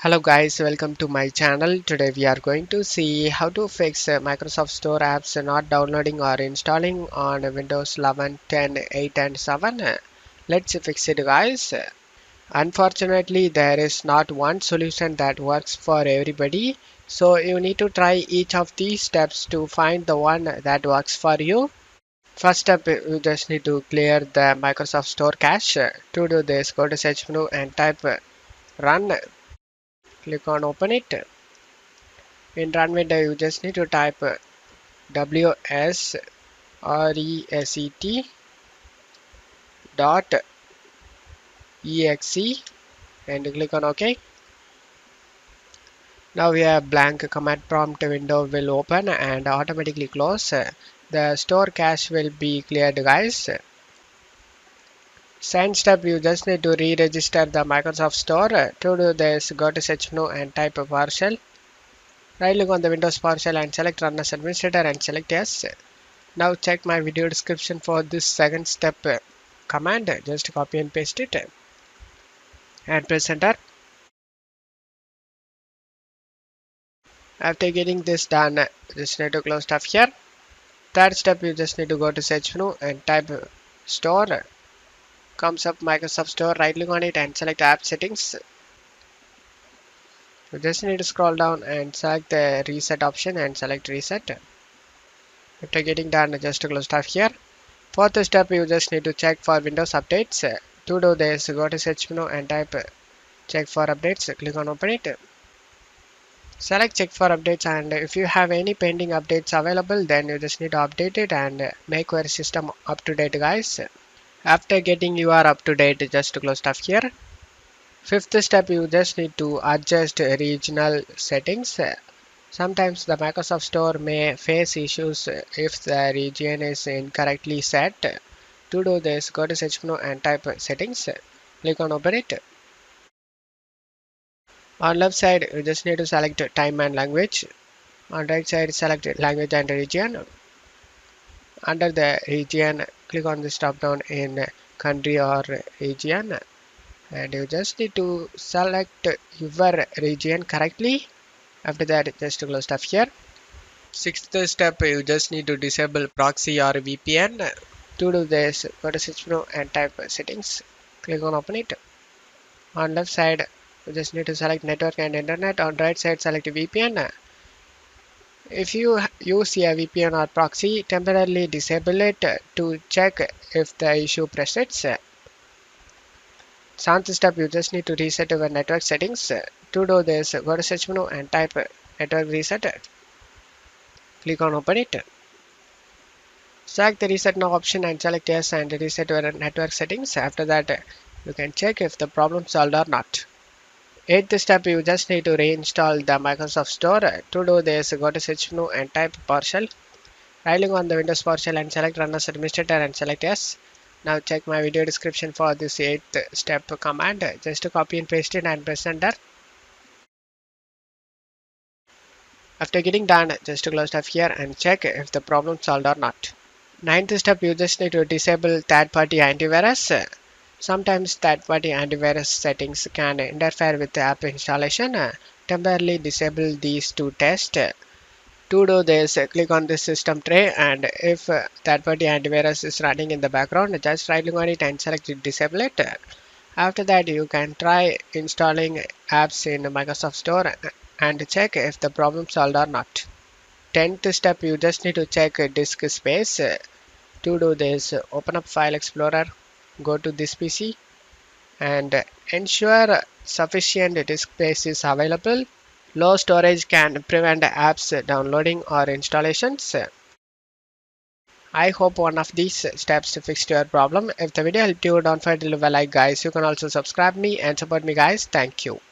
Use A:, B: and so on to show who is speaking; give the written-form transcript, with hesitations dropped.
A: Hello guys, welcome to my channel. Today we are going to see how to fix Microsoft Store apps not downloading or installing on Windows 11, 10, 8 and 7. Let's fix it guys. Unfortunately, there is not one solution that works for everybody. So you need to try each of these steps to find the one that works for you. First step, you just need to clear the Microsoft Store cache. To do this, go to search menu and type run. Click on open it. In run window, you just need to type wsreset dot exe and click on OK. Now we have blank command prompt window will open and automatically close. The store cache will be cleared guys. Second step, you just need to re-register the Microsoft Store. To do this, go to search menu and type PowerShell. Right click on the Windows PowerShell and select Run as Administrator and select Yes. Now check my video description for this second step command. Just copy and paste it and press enter. After getting this done, just need to close stuff here. Third step, you just need to go to search menu and type store. Comes up Microsoft Store, right click on it and select app settings. You just need to scroll down and select the reset option and select reset. After getting done, just to close stuff here. Fourth step, you just need to check for Windows updates. To do this, go to search menu and type check for updates. Click on open it. Select check for updates, and if you have any pending updates available, then you just need to update it and make your system up to date guys. After getting your up to date, just to close stuff here. Fifth step, you just need to adjust regional settings. Sometimes the Microsoft Store may face issues if the region is incorrectly set. To do this, go to search menu and type settings. Click on open it. On left side, you just need to select time and language. On right side, select language and region. Under the region, click on this drop down in country or region. And you just need to select your region correctly. After that, just to close stuff here. Sixth step, you just need to disable proxy or VPN. To do this, go to search menu and type settings. Click on open it. On left side, you just need to select network and internet. On right side, select VPN. If you use a VPN or proxy, temporarily disable it to check if the issue persists. Seventh step, you just need to reset your network settings. To do this, go to search menu and type network reset. Click on open it. Select the reset now option and select yes and reset your network settings. After that, you can check if the problem solved or not. Eighth step, you just need to reinstall the Microsoft Store. To do this, go to search menu and type PowerShell. Right click on the Windows PowerShell and select Run as Administrator and select Yes. Now check my video description for this 8th step command. Just to copy and paste it and press enter. After getting done, just to close stuff here and check if the problem solved or not. Ninth step, you just need to disable third-party antivirus. Sometimes third-party antivirus settings can interfere with the app installation. Temporarily disable these to test. To do this, click on this system tray, and if third-party antivirus is running in the background, just right click on it and select disable it. After that, you can try installing apps in Microsoft Store and check if the problem solved or not. 10th step, you just need to check disk space. To do this, open up File Explorer, go to this PC and ensure sufficient disk space is available. Low storage can prevent apps downloading or installations. I hope one of these steps fixed your problem. If the video helped you, don't forget to leave a like guys. You can also subscribe me and support me guys. Thank you.